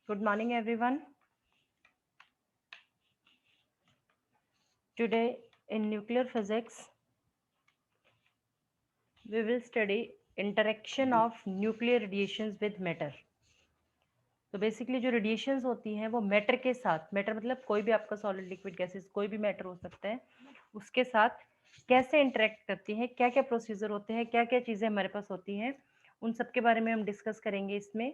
Good morning, everyone. Today, in nuclear physics, we will study interaction of nuclear radiations with matter. तो basically जो radiations होती हैं वो matter के साथ, मैटर मतलब कोई भी आपका सॉलिड लिक्विड गैसेस कोई भी मैटर हो सकता है, उसके साथ कैसे इंटरेक्ट करती हैं, क्या क्या प्रोसीजर होते हैं, क्या क्या चीज़ें हमारे पास होती हैं, उन सब के बारे में हम डिस्कस करेंगे इसमें।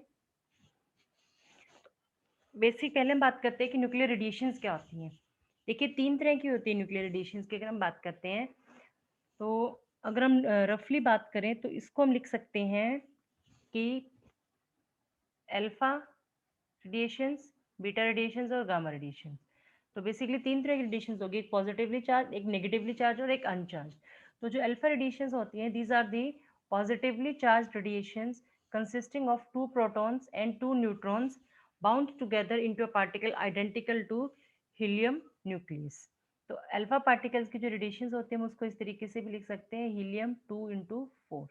बेसिक पहले हम बात करते हैं कि न्यूक्लियर रेडिएशंस क्या होती हैं। देखिए 3 तरह की होती है न्यूक्लियर रेडिएशंस की, अगर हम बात करते हैं तो अगर हम रफली बात करें तो इसको हम लिख सकते हैं कि अल्फा रेडिएशंस, बीटा रेडिएशंस और गामा रेडिएशंस। तो बेसिकली 3 तरह की रेडिएशंस होगी, एक पॉजिटिवली चार्ज, एक नेगेटिवली चार्ज और एक अनचार्ज। तो जो अल्फा रेडिएशंस होती हैं, these are the positively charge radiations consisting of 2 protons and 2 neutrons bound together into a particle identical to helium nucleus। तो अल्फा पार्टिकल्स की जो रेडिएशंस होते हैं हम उसको इस तरीके से भी लिख सकते हैं, हीलियम 2 × 4।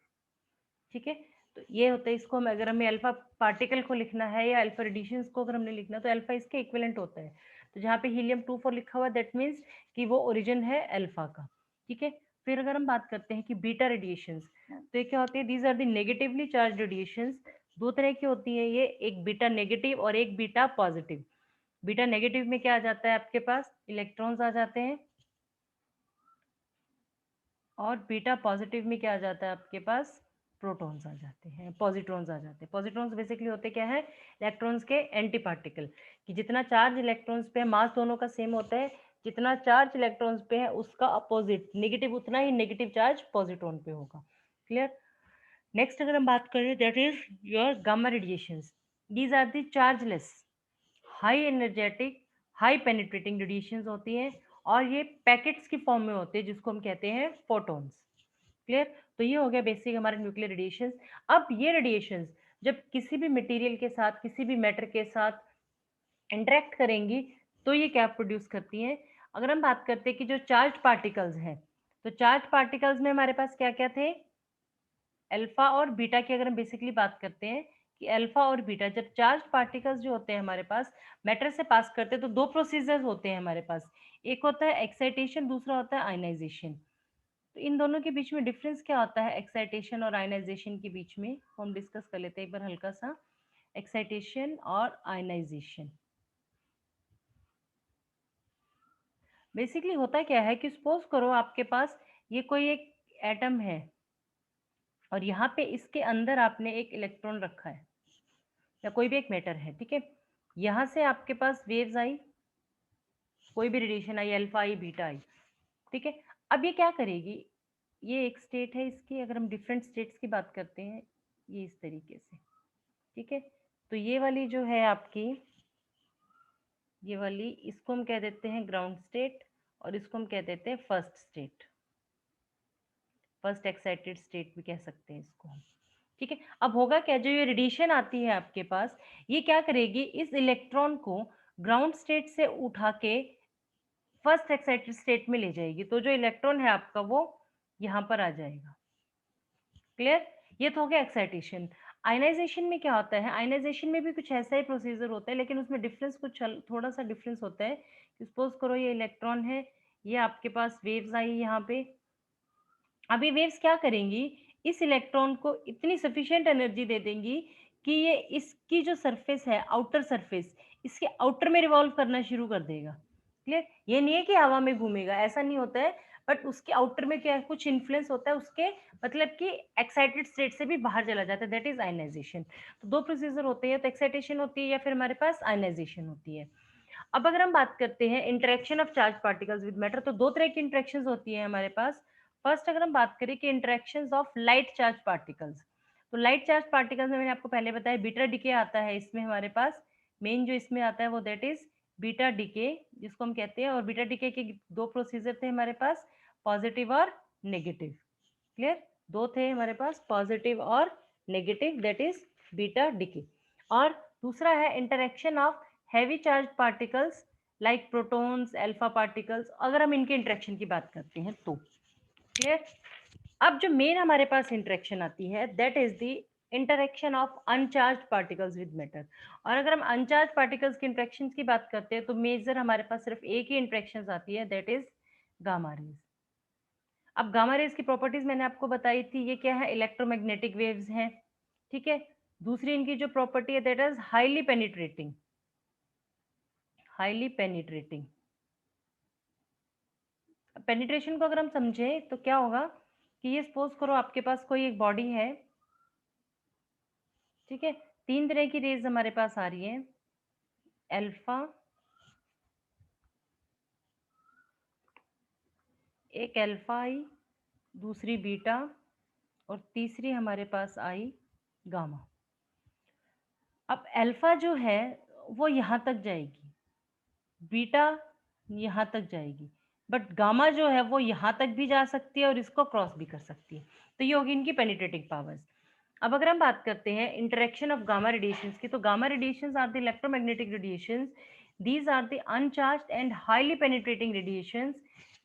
ठीक है, तो ये होता है, इसको हम अगर हमें अल्फा पार्टिकल को लिखना है या अल्फा रेडिएशंस को अगर हमने लिखना तो अल्फा इसके इक्विवेलेंट होता है। तो जहाँ पे हीलियम 2 4 लिखा हुआ दैट मीन्स कि वो ओरिजिन है अल्फा का। ठीक है, फिर अगर हम बात करते हैं कि बीटा रेडिएशंस, तो ये क्या होती है, these are the negatively charge radiations. दो तरह की होती है ये, एक बीटा नेगेटिव और एक बीटा पॉजिटिव। बीटा नेगेटिव में क्या आ जाता है, आपके पास इलेक्ट्रॉन्स आ जाते हैं, और बीटा पॉजिटिव में क्या आ जाता है आपके पास, प्रोटॉन्स आ जाते हैं, पॉजिट्रॉन्स आ जाते हैं। पॉजिट्रॉन्स बेसिकली होते क्या है, इलेक्ट्रॉन्स के एंटी पार्टिकल, कि जितना चार्ज इलेक्ट्रॉन्स पे है, मास दोनों का सेम होता है, जितना चार्ज इलेक्ट्रॉन्स पे है उसका अपोजिट नेगेटिव, उतना ही नेगेटिव चार्ज पॉजिट्रॉन पे होगा। क्लियर। नेक्स्ट अगर हम बात करें that is your gamma radiations. These are the chargeless, high energetic, high penetrating radiations होती हैं, और ये पैकेट्स की फॉर्म में होते हैं जिसको हम कहते हैं फोटॉन्स। क्लियर। तो ये हो गया बेसिक हमारे न्यूक्लियर रेडिएशंस। अब ये रेडिएशंस जब किसी भी मटेरियल के साथ, किसी भी मैटर के साथ इंटरेक्ट करेंगी तो ये क्या प्रोड्यूस करती हैं। अगर हम बात करते हैं कि जो चार्ज पार्टिकल्स हैं, तो चार्ज पार्टिकल्स में हमारे पास क्या क्या थे, अल्फा और बीटा की अगर हम बेसिकली बात करते हैं कि अल्फा और बीटा, जब चार्ज पार्टिकल्स जो होते हैं हमारे पास मैटर से पास करते हैं तो दो प्रोसीजर्स होते हैं हमारे पास, एक होता है एक्साइटेशन, दूसरा होता है आयनाइजेशन। तो इन दोनों के बीच में डिफरेंस क्या होता है एक्साइटेशन और आयनाइजेशन के बीच में, तो हम डिस्कस कर लेते हैं एक बार हल्का सा, एक्साइटेशन और आयनाइजेशन। बेसिकली होता क्या है कि सपोज करो आपके पास ये कोई एक एटम है और यहाँ पे इसके अंदर आपने एक इलेक्ट्रॉन रखा है या कोई भी एक मैटर है। ठीक है, यहाँ से आपके पास वेव्स आई, कोई भी रेडिएशन आई, अल्फा आई, बीटा आई। ठीक है, अब ये क्या करेगी, ये एक स्टेट है इसकी, अगर हम डिफरेंट स्टेट्स की बात करते हैं ये इस तरीके से। ठीक है, तो ये वाली जो है आपकी, ये वाली इसको हम कह देते हैं ग्राउंड स्टेट, और इसको हम कह देते हैं first state, first excited state भी कह सकते हैं इसको हम। ठीक है, अब होगा क्या, जो ये रेडिएशन आती है आपके पास, ये क्या करेगी, इस इलेक्ट्रॉन को ग्राउंड स्टेट से उठा के फर्स्ट एक्साइटेड स्टेट में ले जाएगी, तो जो इलेक्ट्रॉन है आपका वो यहाँ पर आ जाएगा। क्लियर। ये तो हो गया एक्साइटेशन। आयनाइजेशन में क्या होता है, आयनाइजेशन में भी कुछ ऐसा ही प्रोसीजर होता है, लेकिन उसमें डिफरेंस कुछ थोड़ा सा डिफरेंस होता है। सपोज करो ये इलेक्ट्रॉन है, ये आपके पास वेव्स आई यहाँ पे, अभी वेव्स क्या करेंगी, इस इलेक्ट्रॉन को इतनी सफिशिएंट एनर्जी दे देंगी कि ये इसकी जो सरफेस है, आउटर सरफेस, इसके आउटर में रिवॉल्व करना शुरू कर देगा। क्लियर। ये नहीं है कि हवा में घूमेगा, ऐसा नहीं होता है, बट उसके आउटर में क्या कुछ इन्फ्लुएंस होता है उसके, मतलब कि एक्साइटेड स्टेट से भी बाहर चला जाता है, दैट इज आयनाइजेशन। तो दो प्रोसीजर होते हैं, तो एक्साइटेशन होती है या फिर हमारे पास आयनाइजेशन होती है। अब अगर हम बात करते हैं interaction of charge particles with matter, तो दो तरह की इंटरेक्शंस होती है हमारे पास। फर्स्ट अगर हम बात करें कि interactions of light charge particles, तो लाइट चार्ज पार्टिकल्स में मैंने आपको पहले बताया बीटा डिके आता है इसमें हमारे पास, मेन जो इसमें आता है वो दैट इज बीटा डिके जिसको हम कहते हैं, और बीटा डिके के दो प्रोसीजर थे हमारे पास, पॉजिटिव और नेगेटिव। क्लियर, दो थे हमारे पास, पॉजिटिव और negative, that is beta decay. और दूसरा है interaction of heavy charge particles like protons, alpha particles, अगर हम इनके इंटरेक्शन की बात करते हैं तो। क्लियर। अब जो मेन हमारे पास इंटरेक्शन आती है that is the interaction of अनचार्ज particles with matter. और अगर हम अनचार्ज पार्टिकल्स की इंटरेक्शन की बात करते हैं तो मेजर हमारे पास सिर्फ एक ही इंटरेक्शन आती है, दैट इज गामा रेज। अब गामा रेज की प्रॉपर्टीज मैंने आपको बताई थी, ये क्या है, इलेक्ट्रोमैग्नेटिक वेव्स हैं, ठीक है। दूसरी इनकी जो प्रॉपर्टी है that is highly penetrating, highly penetrating. Penetration को अगर हम समझें तो क्या होगा कि ये सपोज करो आपके पास कोई एक बॉडी है, ठीक है। तीन तरह की रेज हमारे पास आ रही है, अल्फा, एक अल्फा आई, दूसरी बीटा, और तीसरी हमारे पास आई गामा। अब अल्फा जो है वो यहाँ तक जाएगी, बीटा यहाँ तक जाएगी, बट गामा जो है वो यहाँ तक भी जा सकती है और इसको क्रॉस भी कर सकती है। तो ये होगी इनकी पेनिट्रेटिंग पावर्स। अब अगर हम बात करते हैं इंटरेक्शन ऑफ गामा रेडिएशंस की, तो gamma radiations are the electromagnetic radiations, these are the uncharged and highly penetrating radiations.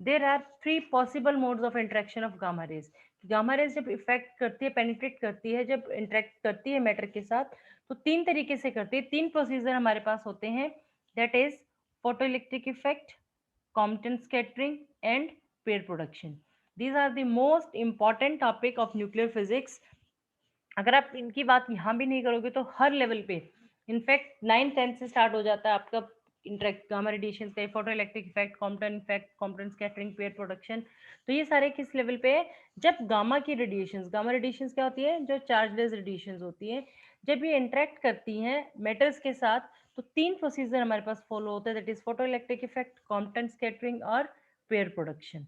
There are three possible modes of interaction of gamma rays. Gamma rays जब effect करती है, penetrate करती है, जब interact करती है मैटर के साथ, तो तीन तरीके से करती है, तीन प्रोसीजर हमारे पास होते हैं, that is photoelectric effect, Compton scattering, and pair production. These are the most important topic of nuclear physics. अगर आप इनकी बात यहाँ भी नहीं करोगे तो हर लेवल पे, इनफैक्ट 9th 10th से स्टार्ट हो जाता है आपका इंटरेक्ट गामा रेडिएशन का, photo electric effect, Compton effect, Compton scattering, pair production. तो ये सारे किस लेवल पे है, जब गामा की रेडिएशंस, गामा रेडिएशंस क्या होती है, जो चार्जलेस रेडिएशंस होती है, जब ये इंटरेक्ट करती हैं मेटल्स के साथ, तो तीन प्रोसीजर हमारे पास फॉलो होता है, that is photo electric effect, Compton scattering और पेयर प्रोडक्शन।